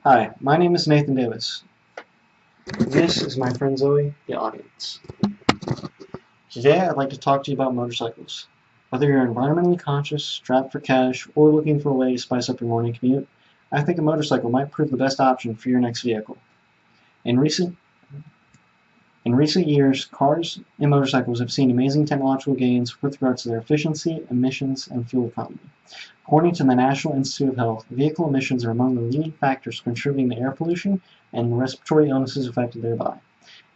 Hi, my name is Nathan Davis. This is my friend Zoe, the audience. Today I'd like to talk to you about motorcycles. Whether you're environmentally conscious, strapped for cash, or looking for a way to spice up your morning commute, I think a motorcycle might prove the best option for your next vehicle. In recent years, cars and motorcycles have seen amazing technological gains with regards to their efficiency, emissions, and fuel economy. According to the National Institute of Health, vehicle emissions are among the leading factors contributing to air pollution and respiratory illnesses affected thereby.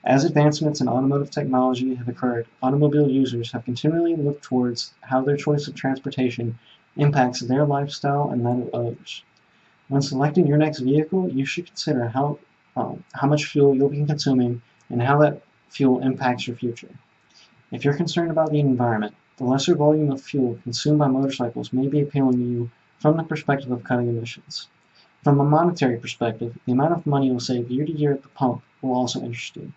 As advancements in automotive technology have occurred, automobile users have continually looked towards how their choice of transportation impacts their lifestyle and that of others. When selecting your next vehicle, you should consider how much fuel you'll be consuming and how that fuel impacts your future. If you're concerned about the environment, the lesser volume of fuel consumed by motorcycles may be appealing to you from the perspective of cutting emissions. From a monetary perspective, the amount of money you'll save year to year at the pump will also interest you.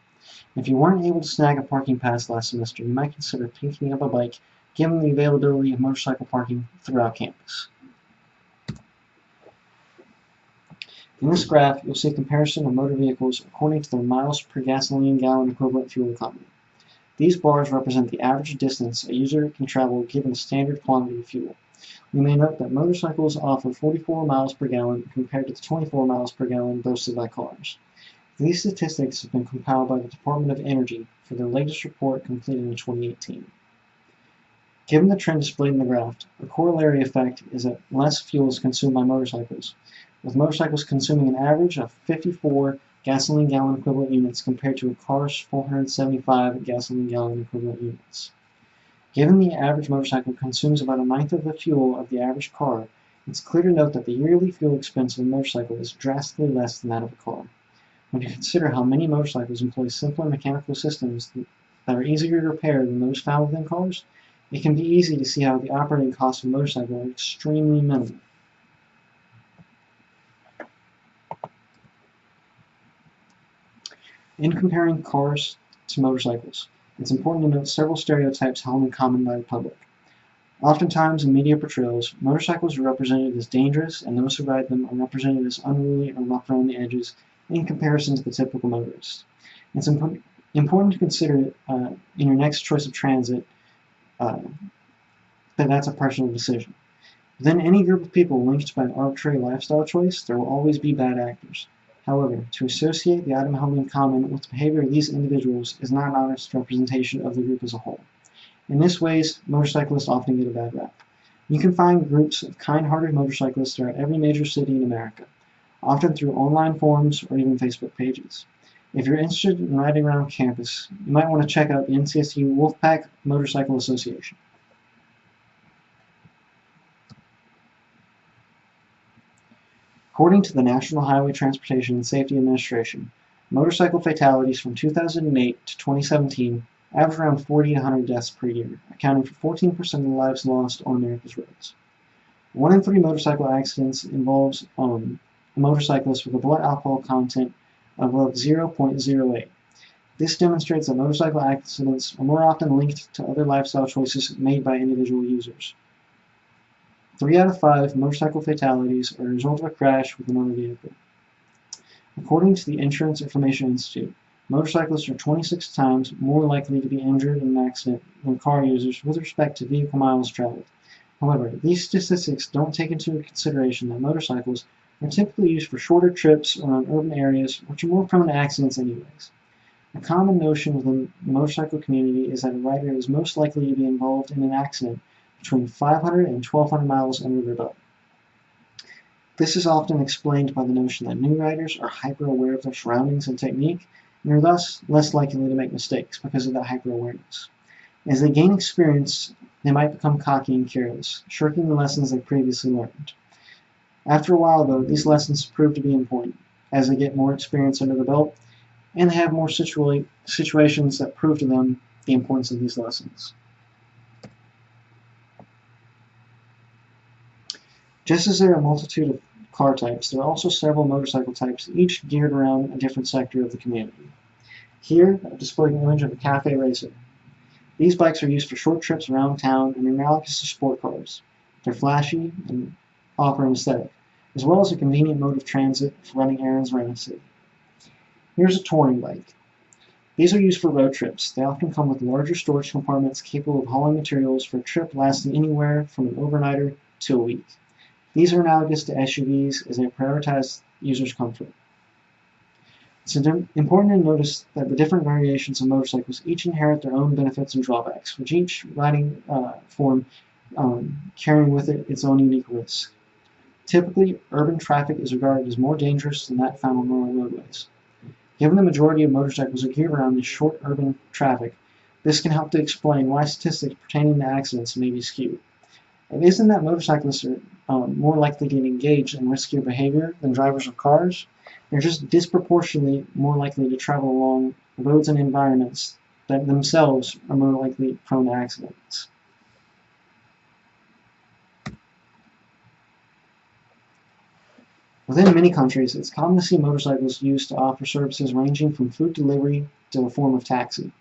If you weren't able to snag a parking pass last semester, you might consider picking up a bike given the availability of motorcycle parking throughout campus. In this graph, you'll see a comparison of motor vehicles according to their miles per gasoline gallon equivalent fuel economy. These bars represent the average distance a user can travel given a standard quantity of fuel. We may note that motorcycles offer 44 miles per gallon compared to the 24 miles per gallon boasted by cars. These statistics have been compiled by the Department of Energy for their latest report completed in 2018. Given the trend displayed in the graph, a corollary effect is that less fuel is consumed by motorcycles, with motorcycles consuming an average of 54 gasoline gallon equivalent units compared to a car's 475 gasoline gallon equivalent units. Given the average motorcycle consumes about a ninth of the fuel of the average car, it's clear to note that the yearly fuel expense of a motorcycle is drastically less than that of a car. When you consider how many motorcycles employ simpler mechanical systems that are easier to repair than those found within cars, it can be easy to see how the operating costs of a motorcycle are extremely minimal. In comparing cars to motorcycles, it's important to note several stereotypes held in common by the public. Oftentimes in media portrayals, motorcycles are represented as dangerous and those who ride them are represented as unruly or rough around the edges in comparison to the typical motorist. It's important to consider in your next choice of transit that that's a personal decision. Within any group of people linked by an arbitrary lifestyle choice, there will always be bad actors. However, to associate the item held in common with the behavior of these individuals is not an honest representation of the group as a whole. In this ways, motorcyclists often get a bad rap. You can find groups of kind-hearted motorcyclists throughout every major city in America, often through online forums or even Facebook pages. If you're interested in riding around campus, you might want to check out the NCSU Wolfpack Motorcycle Association. According to the National Highway Transportation and Safety Administration, motorcycle fatalities from 2008 to 2017 averaged around 40 to 100 deaths per year, accounting for 14% of the lives lost on America's roads. 1 in 3 motorcycle accidents involves a motorcyclist with a blood alcohol content of 0.08. This demonstrates that motorcycle accidents are more often linked to other lifestyle choices made by individual users. 3 out of 5 motorcycle fatalities are a result of a crash with another vehicle. According to the Insurance Information Institute, motorcyclists are 26 times more likely to be injured in an accident than car users with respect to vehicle miles traveled. However, these statistics don't take into consideration that motorcycles are typically used for shorter trips around urban areas which are more prone to accidents anyways. A common notion within the motorcycle community is that a rider is most likely to be involved in an accident between 500 and 1,200 miles under their belt. This is often explained by the notion that new riders are hyper-aware of their surroundings and technique, and are thus less likely to make mistakes because of that hyper-awareness. As they gain experience, they might become cocky and careless, shirking the lessons they previously learned. After a while, though, these lessons prove to be important, as they get more experience under the belt, and they have more situations that prove to them the importance of these lessons. Just as there are a multitude of car types, there are also several motorcycle types, each geared around a different sector of the community. Here, I've displayed an image of a cafe racer. These bikes are used for short trips around town and are analogous to sport cars. They're flashy and offer an aesthetic. as well as a convenient mode of transit for running errands around the city. Here's a touring bike. These are used for road trips. They often come with larger storage compartments capable of hauling materials for a trip lasting anywhere from an overnighter to a week. These are analogous to SUVs as they prioritize users' comfort. It's important to notice that the different variations of motorcycles each inherit their own benefits and drawbacks, with each riding form carrying with it its own unique risk. Typically, urban traffic is regarded as more dangerous than that found on rural roadways. Given the majority of motorcycles are geared around this short urban traffic, this can help to explain why statistics pertaining to accidents may be skewed. It isn't that motorcyclists are more likely to engage in riskier behavior than drivers of cars. They're just disproportionately more likely to travel along roads and environments that themselves are more likely prone to accidents. Within many countries, it's common to see motorcycles used to offer services ranging from food delivery to a form of taxi.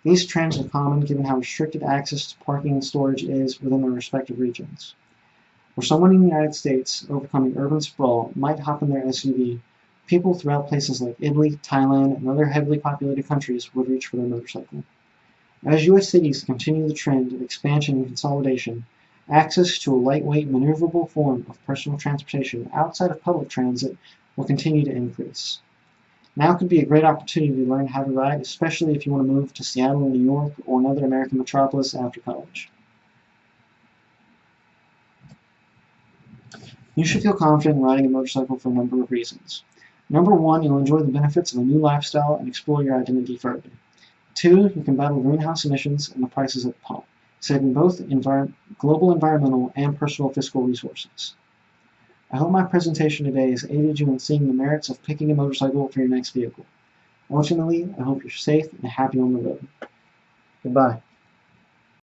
These trends are common given how restricted access to parking and storage is within their respective regions. For someone in the United States overcoming urban sprawl might hop in their SUV, people throughout places like Italy, Thailand, and other heavily populated countries would reach for their motorcycle. As U.S. cities continue the trend of expansion and consolidation, access to a lightweight, maneuverable form of personal transportation outside of public transit will continue to increase. Now could be a great opportunity to learn how to ride, especially if you want to move to Seattle, New York, or another American metropolis after college. You should feel confident in riding a motorcycle for a number of reasons. Number one, you'll enjoy the benefits of a new lifestyle and explore your identity further. 2, you can battle greenhouse emissions and the prices at the pump, saving both global environmental and personal fiscal resources. I hope my presentation today has aided you in seeing the merits of picking a motorcycle for your next vehicle. Ultimately, I hope you're safe and happy on the road. Goodbye.